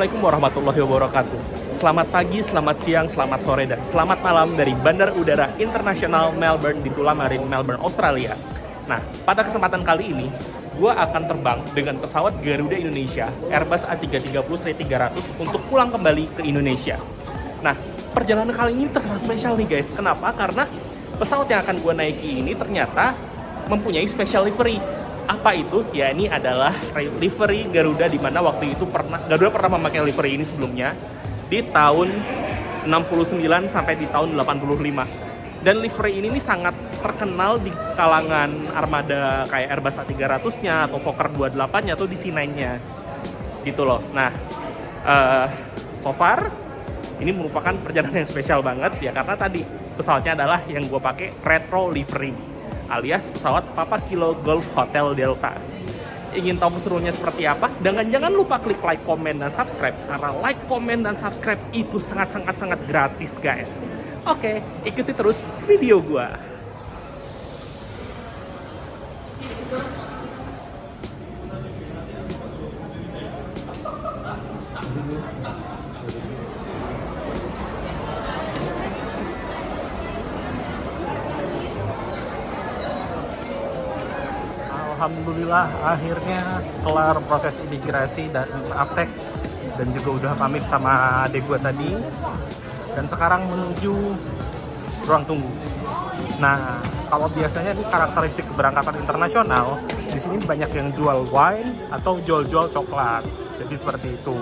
Assalamualaikum warahmatullahi wabarakatuh. Selamat pagi, selamat siang, selamat sore, dan selamat malam dari Bandara Udara Internasional Melbourne di Tullamarine, Melbourne, Australia. Nah, pada kesempatan kali ini, gue akan terbang dengan pesawat Garuda Indonesia Airbus A330-300 untuk pulang kembali ke Indonesia. Nah, perjalanan kali ini terkenal spesial nih guys. Kenapa? Karena pesawat yang akan gue naiki ini ternyata mempunyai special livery. Apa itu? Ya, ini adalah livery Garuda, di mana waktu itu Garuda pernah memakai livery ini sebelumnya di tahun 69 sampai di tahun 85. Dan livery ini sangat terkenal di kalangan armada kayak Airbus A300-nya atau Fokker 28-nya atau DC-9-nya. Gitu loh. Nah, so far ini merupakan perjalanan yang spesial banget ya, karena tadi pesawatnya adalah yang gue pakai retro livery alias pesawat Papa Kilo Golf Hotel Delta. Ingin tahu keseruannya seperti apa? Jangan lupa klik like, komen, dan subscribe, karena like, komen, dan subscribe itu sangat gratis guys. Oke, ikuti terus video gua. Alhamdulillah akhirnya kelar proses imigrasi dan AFSEC, dan juga udah pamit sama adik gue tadi, dan sekarang menuju ruang tunggu. Nah, kalau biasanya ini karakteristik keberangkatan internasional, di sini banyak yang jual wine atau jual coklat, jadi seperti itu.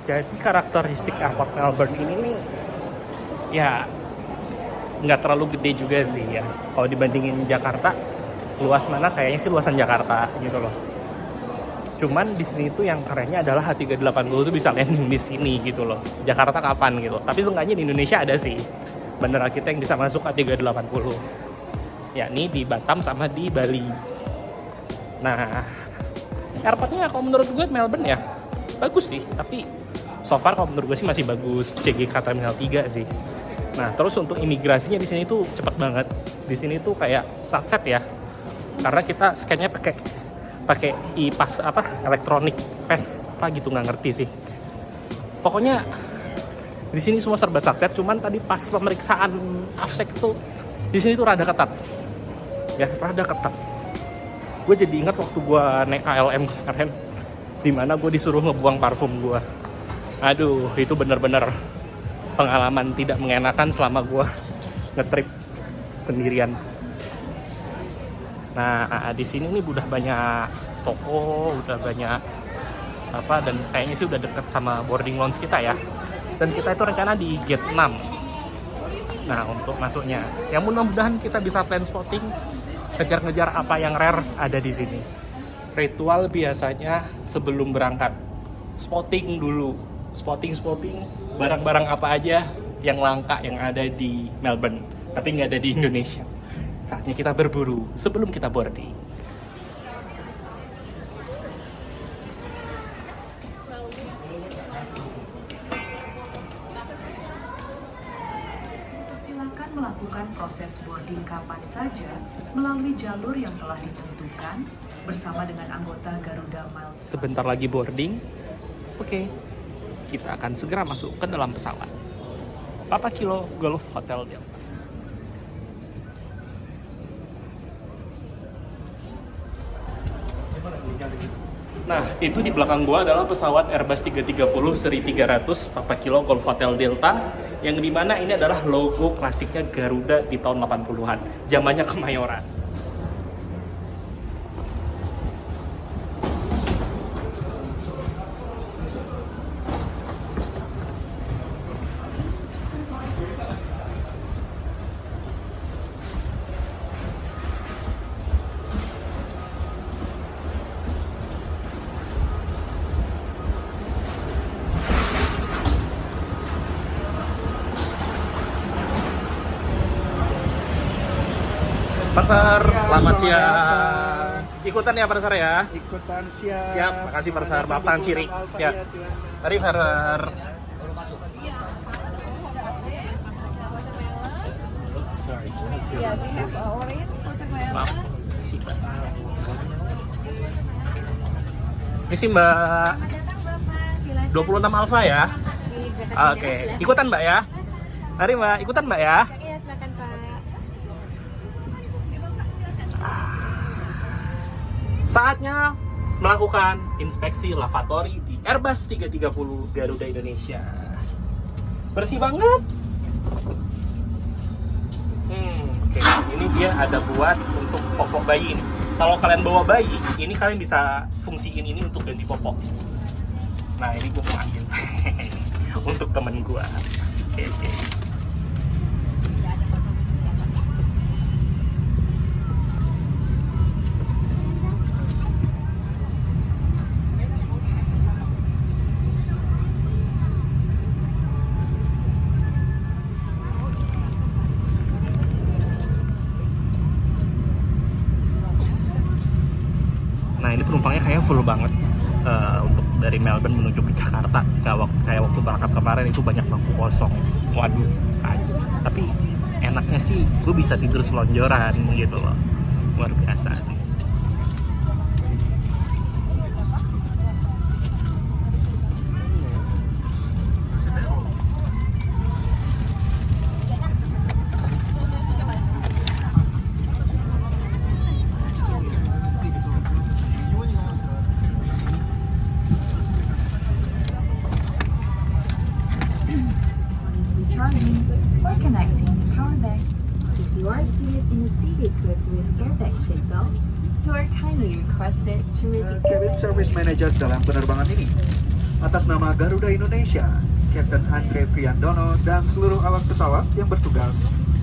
Jadi karakteristik airport Melbourne ini nih, ya nggak terlalu gede juga sih ya. Kalau dibandingin Jakarta, luas mana kayaknya sih luasan Jakarta gitu loh. Cuman di sini tuh yang kerennya adalah A380 tuh bisa landing di sini gitu loh. Jakarta kapan gitu. Tapi seenggaknya di Indonesia ada sih bandara kita yang bisa masuk A380. Yakni di Batam sama di Bali. Nah, airportnya kalau menurut gue Melbourne ya bagus sih, tapi so far kalau menurut gue sih masih bagus CGK Terminal 3 sih. Nah, terus untuk imigrasinya di sini tuh cepet banget. Di sini tuh kayak satset ya. Karena kita scan-nya pakai e-pass elektronik pass apa gitu, nggak ngerti sih. Pokoknya di sini semua serba satset, cuman tadi pas pemeriksaan AFSEC tuh di sini tuh rada ketat. Ya, rada ketat. Gue jadi ingat waktu gue naik KLM kemarin, dimana gue disuruh ngebuang parfum gue. Aduh, itu bener-bener pengalaman tidak mengenakan selama gue ngetrip sendirian. Nah, di sini nih udah banyak toko, udah banyak dan kayaknya sih udah deket sama boarding lounge kita ya. Dan kita itu rencana di gate 6. Nah, untuk masuknya, ya mudah-mudahan kita bisa plan spotting, ngejar-ngejar apa yang rare ada di sini. Ritual biasanya sebelum berangkat, spotting dulu. Spotting barang-barang apa aja yang langka yang ada di Melbourne tapi nggak ada di Indonesia. Saatnya kita berburu sebelum kita boarding. Silakan melakukan proses boarding kapan saja melalui jalur yang telah ditentukan bersama dengan anggota Garuda Miles. Sebentar lagi boarding. Oke. Kita akan segera masuk ke dalam pesawat. Papa Kilo Golf Hotel Delta. Nah, itu di belakang gua adalah pesawat Airbus 330-300 Papa Kilo Golf Hotel Delta, yang dimana ini adalah logo klasiknya Garuda di tahun 80-an, zamannya Kemayoran. Parsar, selamat siang. Ikutan ya Parsar ya. Ikutan siap. Siap, makasih Parsar. Maaf tangan kiri. Ya. Mari Parsar. Yeah, we have orange watermelon. sih Mbak. Ini sih Mbak, 26 Alfa ya. Oke, ikutan Mbak ya. Mari Mbak, ikutan Mbak ya. Iya, silakan Pak. Saatnya melakukan inspeksi lavatory di Airbus 330 Garuda Indonesia. Bersih banget. Oke, ini dia ada buat untuk popok bayi ini. Kalau kalian bawa bayi, ini kalian bisa fungsiin ini untuk ganti popok. Nah, ini gue mau ambil untuk temen gue. Oke. Nah, ini penumpangnya kayaknya full banget untuk dari Melbourne menuju ke Jakarta. Kayak waktu berangkat kemarin itu banyak bangku kosong. Waduh, tapi enaknya sih gue bisa tidur selonjoran gitu loh. Luar biasa sih. Charging or connecting power bank. If you are seated in a seat equipped with airbag seatbelt, you are kindly requested to release Cabin Service Manager dalam penerbangan ini. Atas nama Garuda Indonesia, Captain Andre Priandono dan seluruh awak pesawat yang bertugas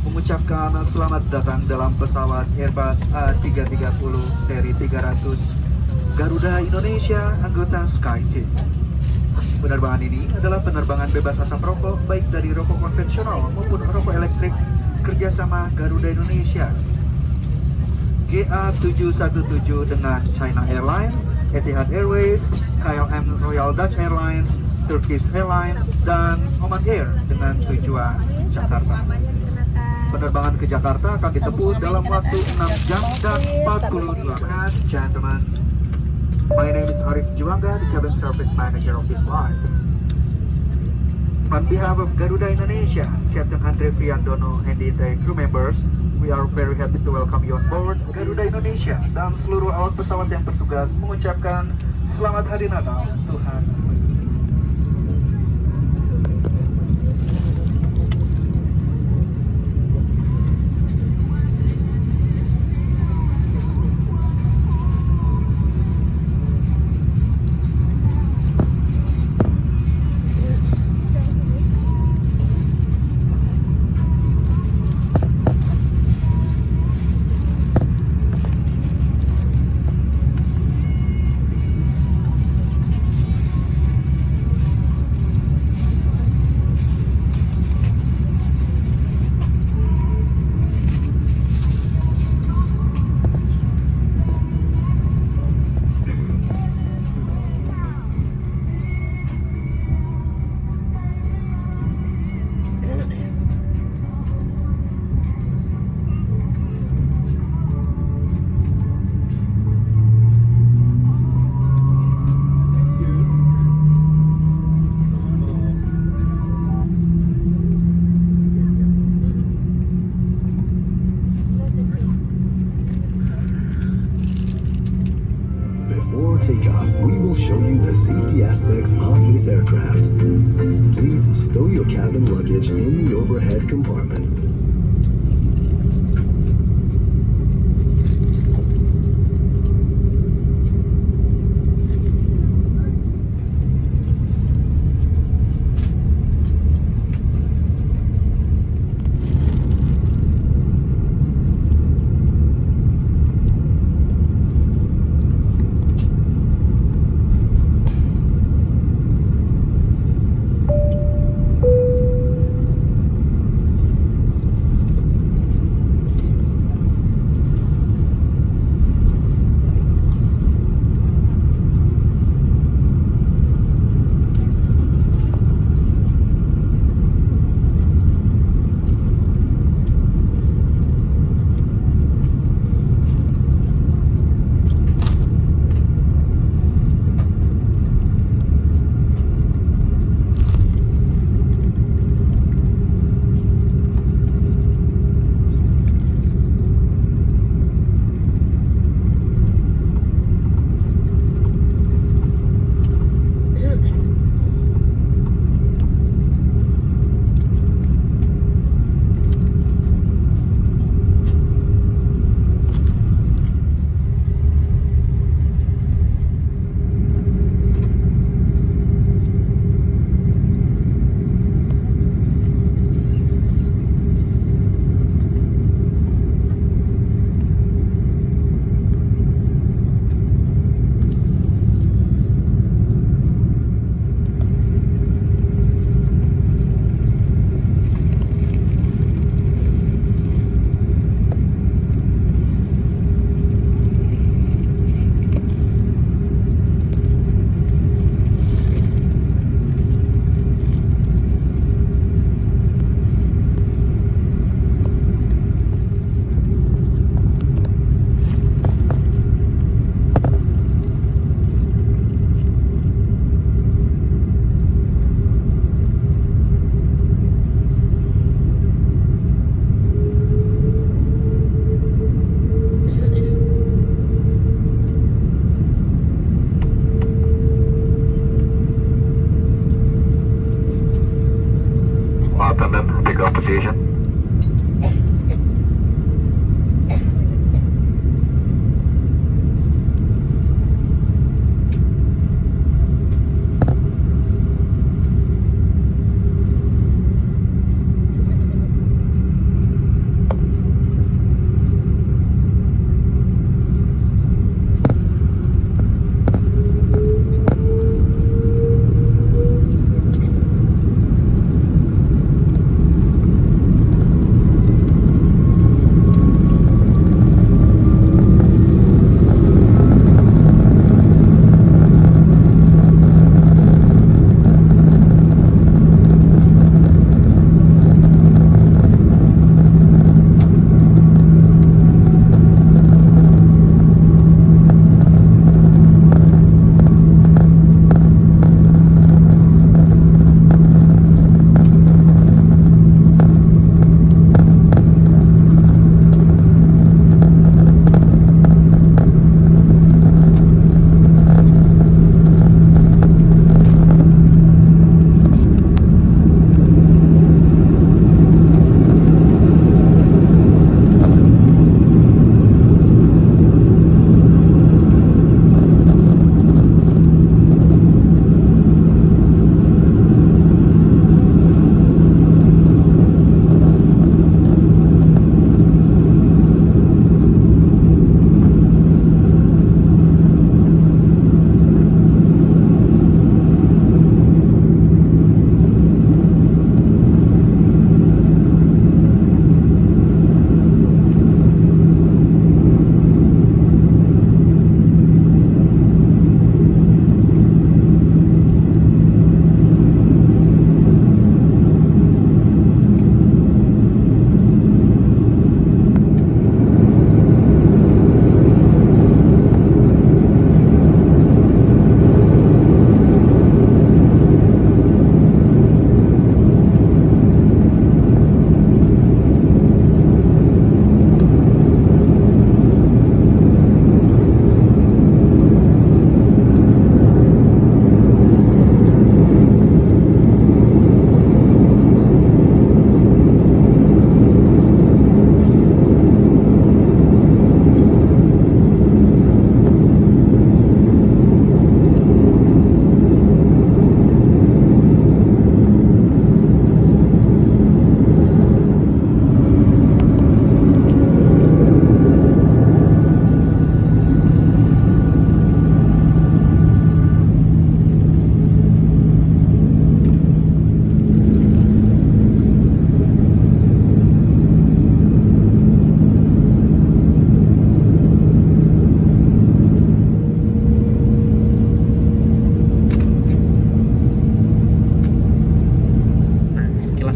mengucapkan selamat datang dalam pesawat Airbus A330 seri 300 Garuda Indonesia anggota SkyTeam. Penerbangan ini adalah penerbangan bebas asap rokok baik dari rokok konvensional maupun rokok elektrik kerjasama Garuda Indonesia. GA717 dengan China Airlines, Etihad Airways, KLM Royal Dutch Airlines, Turkish Airlines, dan Oman Air dengan tujuan Jakarta. Penerbangan ke Jakarta akan ditempuh dalam waktu 6 jam dan 42 menit, gentlemen. My name is Arif Juwanga, the cabin service manager of this flight. On behalf of Garuda Indonesia, Captain Andre Priandono and the entire crew members, we are very happy to welcome you on board Garuda Indonesia dan seluruh awak pesawat yang bertugas mengucapkan Selamat Hari Natal, Tuhan. Before takeoff, we will show you the safety aspects of this aircraft. Please stow your cabin luggage in the overhead compartment.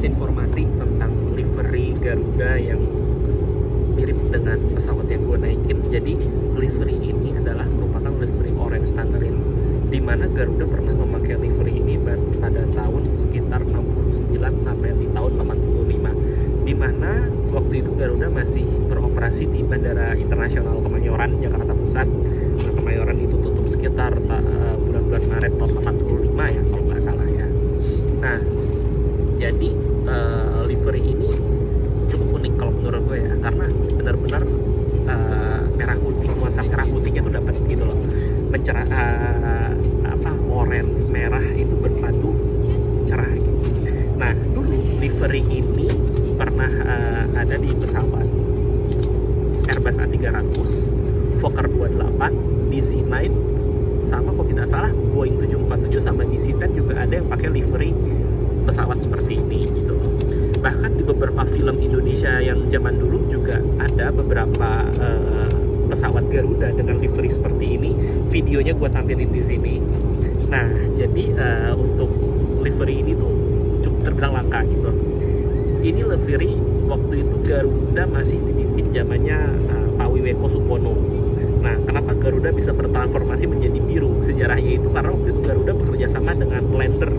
kasih informasi tentang livery Garuda yang mirip dengan pesawat yang gue naikin. Jadi livery ini adalah merupakan livery Orange Tangerine, di mana Garuda pernah memakai livery ini pada tahun sekitar 69 sampai di tahun 85, di mana waktu itu Garuda masih beroperasi di Bandara Internasional Kemayoran, Jakarta Pusat. Nah, Kemayoran itu tutup sekitar bulan-bulan Maret tahun 85 ya kalau nggak salah ya. Nah, jadi livery ini cukup unik kalau menurut gue ya, karena benar-benar merah putih, nuansa merah putihnya tuh dapat gitu loh, mencerah orange merah itu berpadu cerah gitu. Nah, dulu livery ini pernah ada di pesawat Airbus A300, Fokker 28, DC-9, sama kalau tidak salah Boeing 747 sama DC-10 juga ada yang pakai livery pesawat seperti ini gitu loh. Bahkan di beberapa film Indonesia yang zaman dulu juga ada beberapa pesawat Garuda dengan livery seperti ini. Videonya gue tampilin di sini. Nah, jadi untuk livery ini tuh cukup terbilang langka gitu. Ini livery waktu itu Garuda masih dipimpin zamannya Pak Wiweko Supono. Nah, kenapa Garuda bisa bertransformasi menjadi biru? Sejarahnya itu karena waktu itu Garuda bekerja sama dengan Lander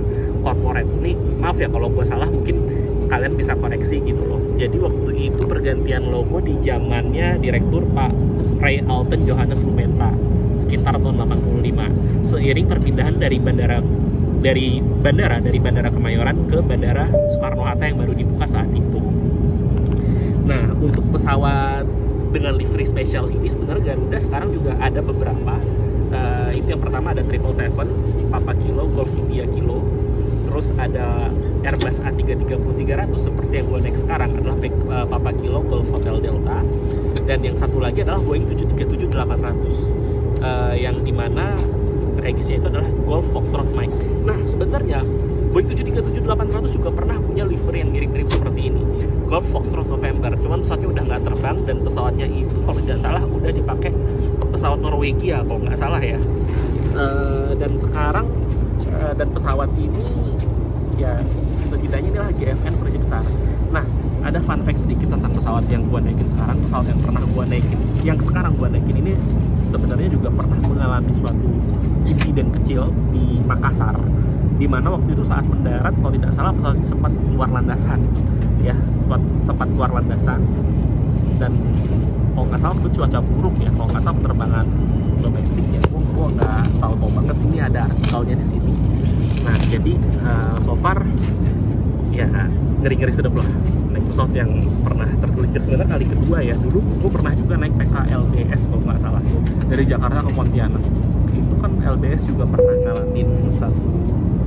Corporate. Nih, maaf ya kalau gue salah, mungkin kalian bisa koreksi gitu loh. Jadi waktu itu pergantian logo di zamannya Direktur Pak Ray Alton Johannes Lumenta sekitar tahun 85, seiring perpindahan dari bandara Kemayoran ke Bandara Soekarno-Hatta yang baru dibuka saat itu. Nah, untuk pesawat dengan livery spesial ini sebenarnya Garuda sekarang juga ada beberapa. Itu yang pertama ada 777 Papa Kilo Golf India Kilo, terus ada Airbus A330-300 seperti yang gue naik sekarang adalah Papa Kilo Golf Hotel Delta, dan yang satu lagi adalah Boeing 737-800 yang dimana regisnya itu adalah Golf Foxtrot Mike. Nah, sebenarnya Boeing 737-800 juga pernah punya livery yang mirip-mirip seperti ini, Golf Foxtrot November, cuman pesawatnya udah nggak terbang, dan pesawatnya itu kalau tidak salah udah dipakai pesawat Norwegia kalau nggak salah ya. Dan sekarang dan pesawat ini ya setidaknya inilah GFN versi besar. Nah, ada fun fact sedikit tentang pesawat yang gua naikin sekarang. Pesawat yang pernah gua naikin, yang sekarang gua naikin ini sebenarnya juga pernah mengalami suatu insiden kecil di Makassar, di mana waktu itu saat mendarat kalau tidak salah pesawat ini sempat keluar landasan ya, sempat keluar landasan, dan kalau nggak salah itu cuaca buruk ya, kalau nggak salah penerbangan domestik ya, gua nggak tahu banget, ini ada artikelnya di sini. Nah, jadi so far ya ngeri-ngeri sedap lah naik pesawat yang pernah tergelincir. Sebenarnya kali kedua ya, dulu gue pernah juga naik PKLBS kalau nggak salah dari Jakarta ke Pontianak. Itu kan LBS juga pernah ngalamin satu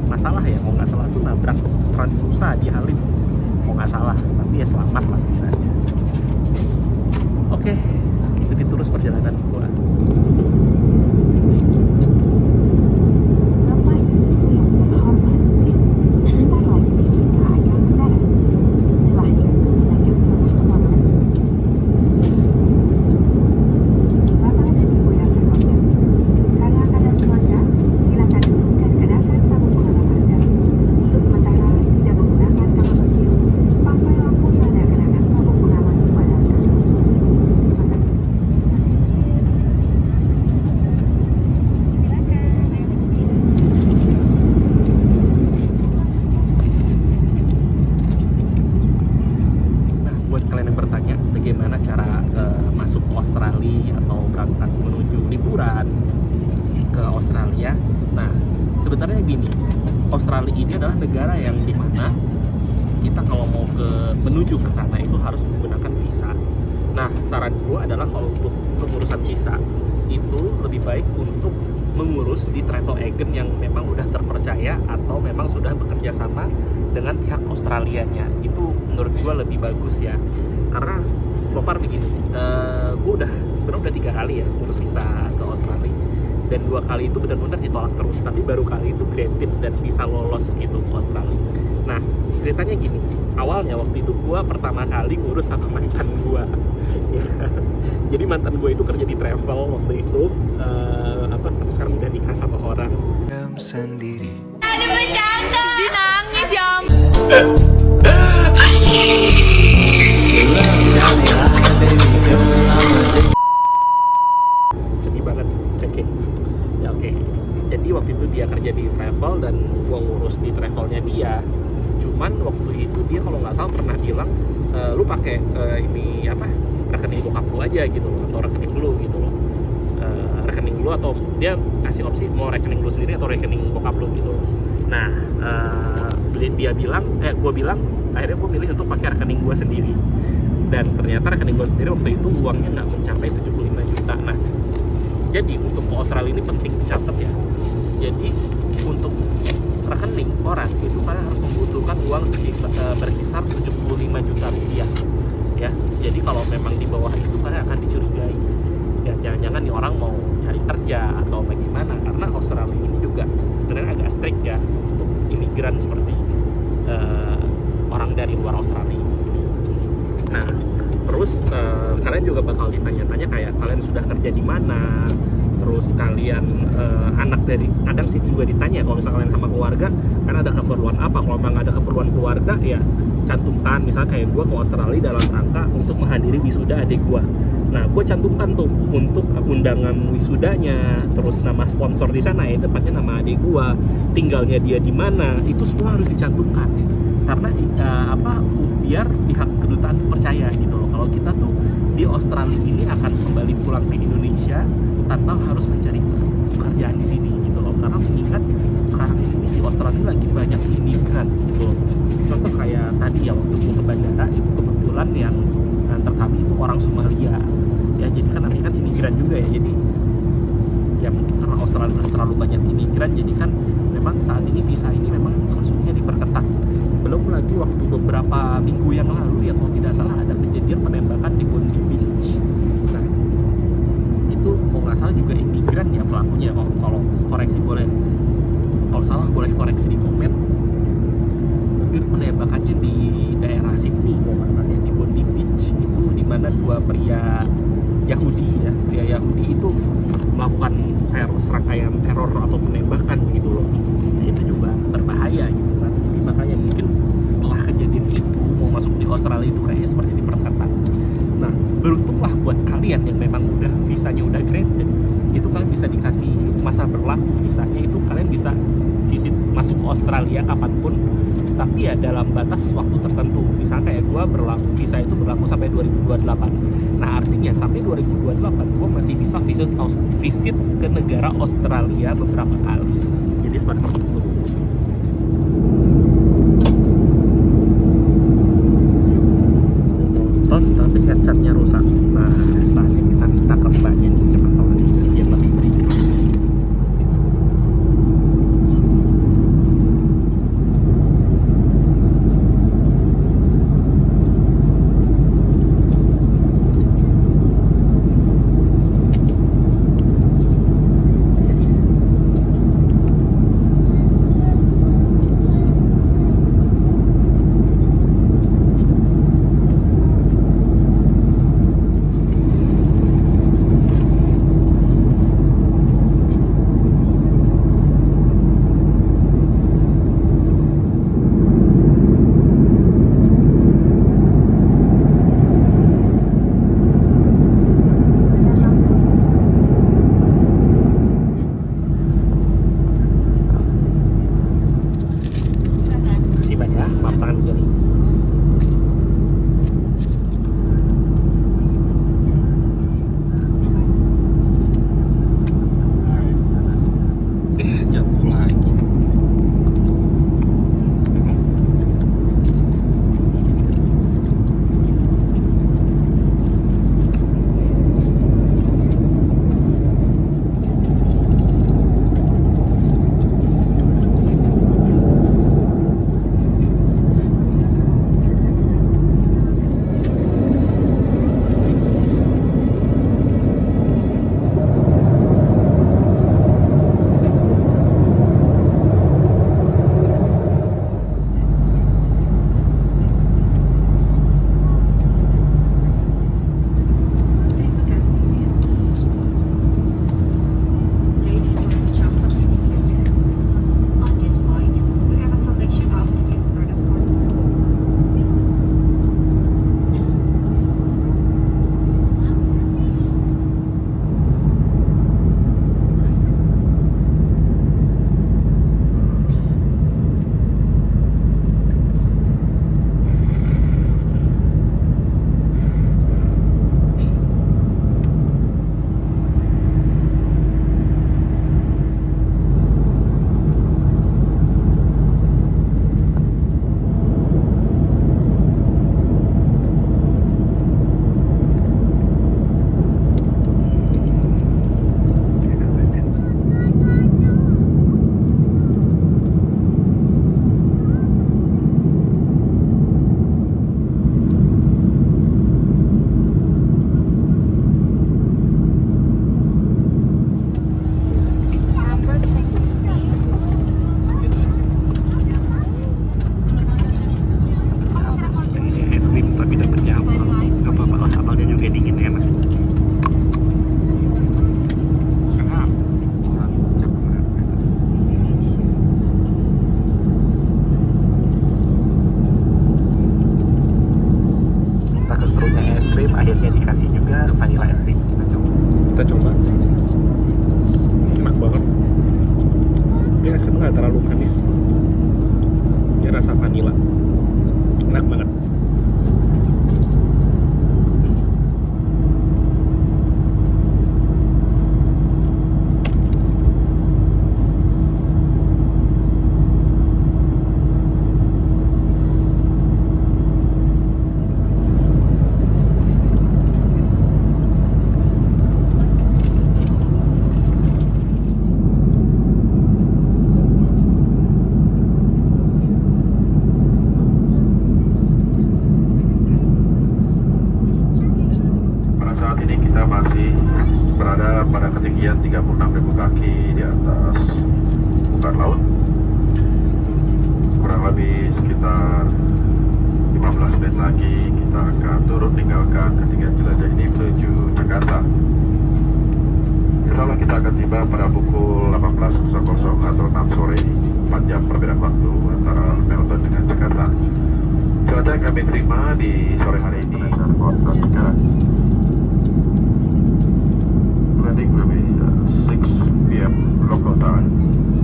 masalah ya, kalau nggak salah tuh nabrak Transnusa di Halim kalau nggak salah, tapi ya selamat lah sebenarnya. Oke, ikuti terus perjalanan gue. Bagaimana cara masuk ke Australia atau berangkat menuju liburan ke Australia. Nah, sebenarnya gini, Australia ini adalah negara yang dimana kita kalau mau menuju ke sana itu harus menggunakan visa. Nah, saran gue adalah kalau untuk pengurusan visa itu lebih baik untuk mengurus di travel agent yang memang udah terpercaya atau memang sudah bekerja sama dengan pihak Australianya. Itu menurut gue lebih bagus ya, karena so far begini, gue sebenarnya udah 3 kali ya ngurus visa ke Australia, dan 2 kali itu benar-benar ditolak terus, tapi baru kali itu granted dan bisa lolos gitu ke Australia. Nah, ceritanya gini, awalnya waktu itu gue pertama kali ngurus sama mantan gue ya. Jadi mantan gue itu kerja di travel waktu itu, tapi sekarang udah nikah sama orang sendiri. Ada bercanda. Dinangis ya. Jadi waktu itu dia kerja di travel dan gua ngurus di travelnya dia. Cuman waktu itu dia kalau nggak salah pernah bilang, lu pakai ini apa, rekening bokap lu aja gitu loh, atau rekening lu gitu loh. Rekening lu, atau dia kasih opsi mau rekening lu sendiri atau rekening bokap lu gitu loh. Nah, dia bilang, gue bilang, akhirnya gue milih untuk pakai rekening gue sendiri. Dan ternyata rekening gue sendiri waktu itu uangnya nggak mencapai 75 juta. Nah, jadi untuk ke Australia ini penting dicatat ya. Jadi untuk rekening orang itu kalian harus membutuhkan uang berkisar 75 juta rupiah. Ya, jadi kalau memang di bawah itu kalian akan dicurigai. Ya, jangan-jangan nih orang mau cari kerja atau bagaimana, karena Australia ini juga sebenarnya agak strict ya untuk imigran seperti orang dari luar Australia. Nah, terus kalian juga bakal ditanya-tanya kayak kalian sudah kerja di mana, terus kalian anak dari, kadang sih juga ditanya kalau misalnya kalian sama keluarga kan ada keperluan apa. Kalau memang ada keperluan keluarga ya cantumkan, misalnya kayak gue ke Australia dalam rangka untuk menghadiri wisuda adik gue. Nah, gue cantumkan tuh untuk undangan wisudanya, terus nama sponsor di sana ya tepatnya nama adik gue, tinggalnya dia di mana, itu semua harus dicantumkan. Karena biar pihak kedutaan percaya gitu loh kalau kita tuh di Australia ini akan kembali pulang ke Indonesia tanpa harus mencari pekerjaan di sini gitu loh. Karena mengingat sekarang ini di Australia lagi banyak imigran gitu. Contoh kayak tadi ya waktu gue ke bandara itu kebetulan yang antar kami itu orang Somalia ya, jadi kan artinya kan imigran juga ya. Jadi ya mungkin karena Australia terlalu banyak imigran, jadi kan memang saat ini visa ini memang masuknya diperketat. Belum lagi waktu beberapa minggu yang lalu ya kalau tidak salah ada kejadian penembakan di Bondi Beach. Nah, itu kalau nggak salah juga imigran ya pelakunya. Kalau koreksi boleh, kalau salah boleh koreksi di komen. Itu penembakannya di daerah Sydney kalau nggak salah ya, di Bondi Beach itu dimana dua pria Yahudi itu melakukan serangkaian teror atau penembakan gitu loh. Nah, itu juga berbahaya gitu kan. Jadi makanya mungkin setelah kejadian itu mau masuk di Australia itu kayaknya seperti diperketat. Nah, beruntunglah buat kalian yang memang udah visanya udah granted, itu kalian bisa dikasih masa berlaku visanya, itu kalian bisa visit masuk ke Australia kapanpun, tapi ya dalam batas waktu tertentu. Misalnya kayak gue visa itu berlaku sampai 2028. Nah, artinya sampai 2028 gue masih bisa visit ke negara Australia beberapa kali. Jadi seperti itu. Tapi headsetnya rusak. Nah, saatnya kita minta ke mbaknya nih, siapa tahu dia lebih beri. akhirnya dikasih juga vanilla es krim. Kita coba. Enak banget. Ini es krimnya nggak terlalu manis. Dia rasa vanilla. Enak banget. Saat ini kita masih berada pada ketinggian 36.000 kaki di atas permukaan laut. Kurang lebih sekitar 15 menit lagi kita akan turun meninggalkan ketinggian jelajah ini menuju Jakarta. Insya Allah kita akan tiba pada pukul 18.00 atau 6 sore, 4 jam perbedaan waktu antara Melbourne dengan Jakarta. Cuaca yang kami terima di sore hari ini kota sekarang landing will be 6 p.m. local time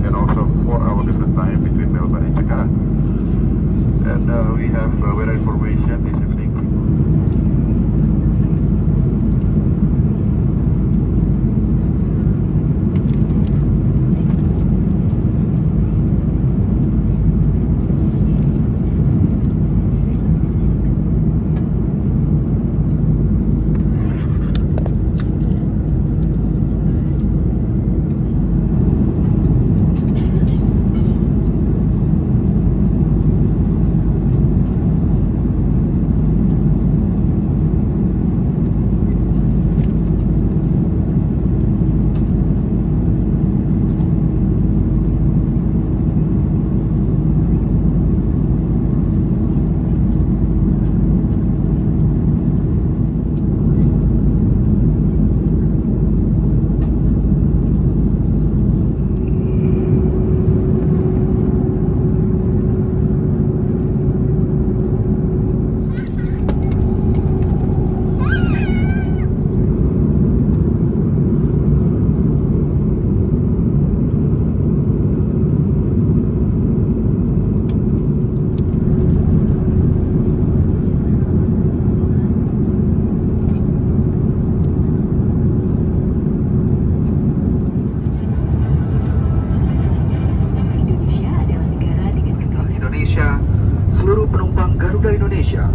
and also 4-hour different time between Melbourne and Jakarta. And we have weather information this evening. Seluruh penumpang Garuda Indonesia,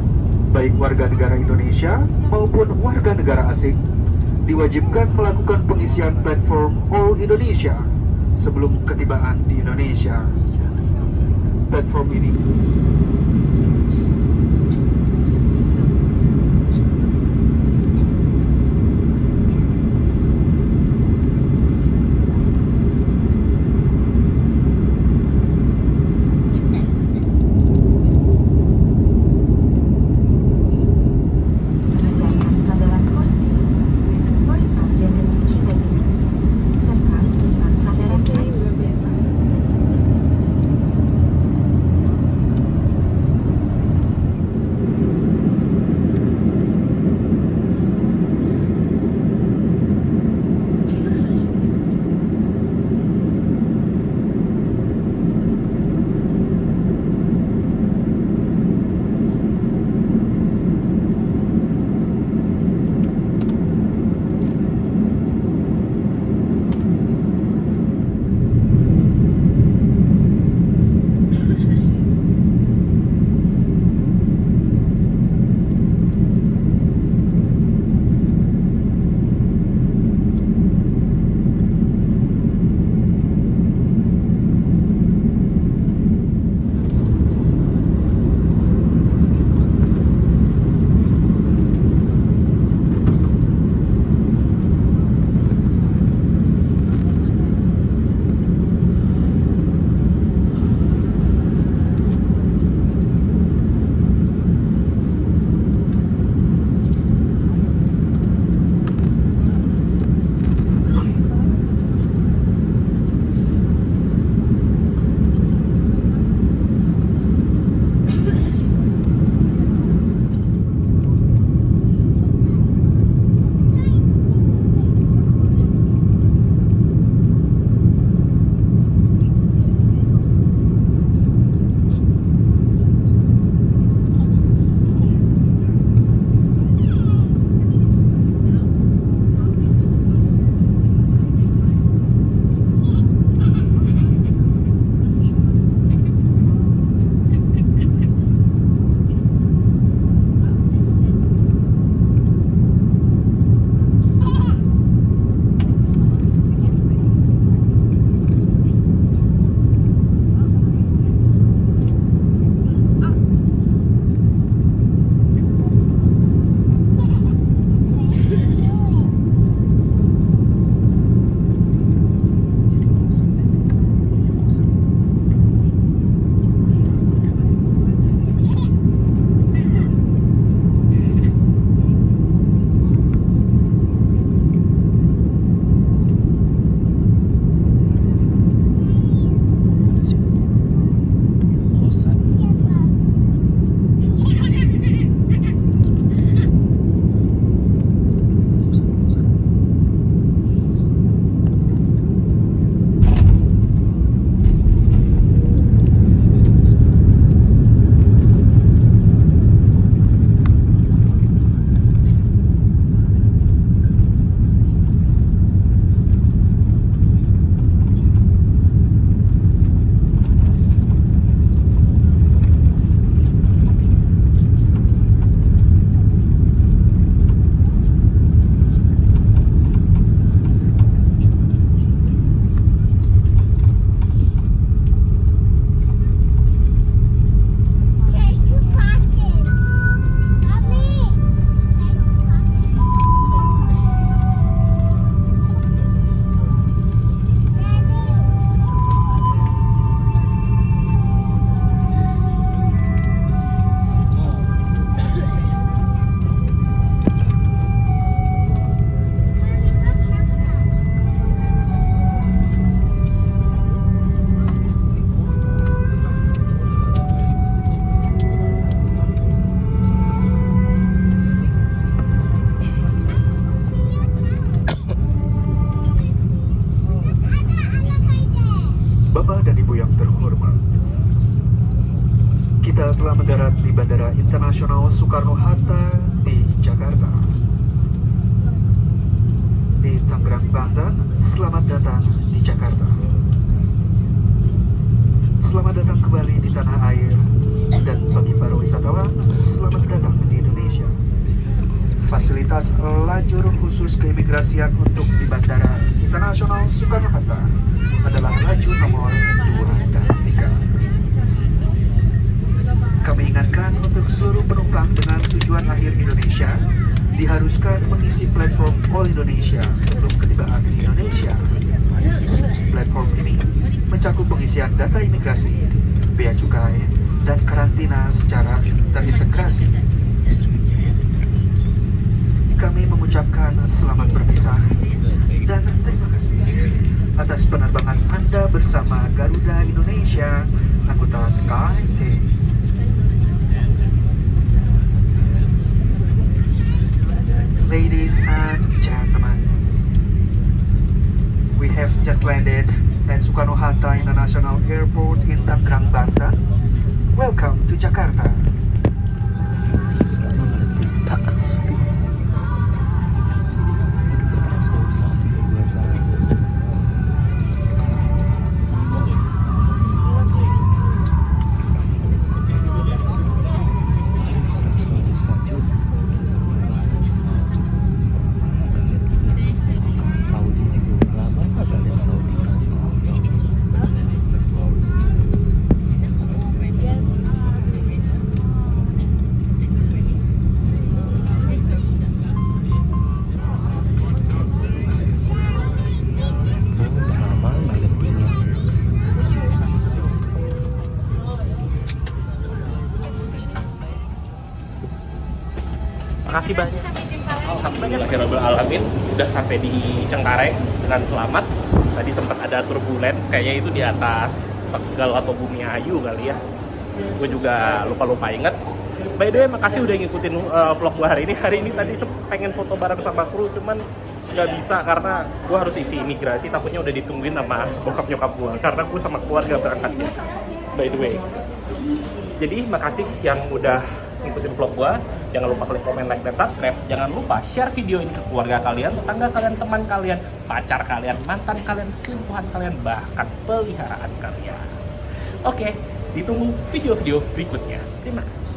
baik warga negara Indonesia maupun warga negara asing, diwajibkan melakukan pengisian platform All Indonesia sebelum ketibaan di Indonesia. Platform ini Bapak dan Ibu yang terhormat, kita telah mendarat di Bandara Internasional Soekarno-Hatta di Jakarta. Di Tangerang, Banten, selamat datang di Jakarta. Selamat datang kembali di tanah air, dan bagi para wisatawan, selamat datang di Indonesia. Fasilitas lajur khusus keimigrasian untuk di Bandara Internasional Soekarno-Hatta adalah lajur nomor 2 dan 3. Kami ingatkan untuk seluruh penumpang dengan tujuan akhir Indonesia diharuskan mengisi platform All Indonesia sebelum ketibaan di Indonesia. Platform ini mencakup pengisian data imigrasi, bea cukai, dan karantina secara terintegrasi. Kami mengucapkan selamat berpisah dan terima kasih atas penerbangan Anda bersama Garuda Indonesia, anggota SkyTeam. Ladies and gentlemen, we have just landed at Soekarno-Hatta International Airport in Tangerang, Banten. Welcome to Jakarta. Makasih banyak. Makasih banyak ya Rabbul Alamin udah sampai di Cengkareng dengan selamat. Tadi sempat ada turbulence kayaknya itu di atas Tegal atau Bumi Ayu kali ya. Gue juga lupa inget. By the way, makasih udah ngikutin vlog gue hari ini. Hari ini tadi pengen foto bareng sama kru, cuman nggak bisa karena gue harus isi imigrasi. Takutnya udah ditungguin sama bokap nyokap gue karena gue sama keluarga berangkat ya. By the way. Jadi makasih yang udah ngikutin vlog gue. Jangan lupa klik komen, like, dan subscribe. Jangan lupa share video ini ke keluarga kalian, tetangga kalian, teman kalian, pacar kalian, mantan kalian, selingkuhan kalian, bahkan peliharaan kalian. Oke, ditunggu video-video berikutnya. Terima kasih.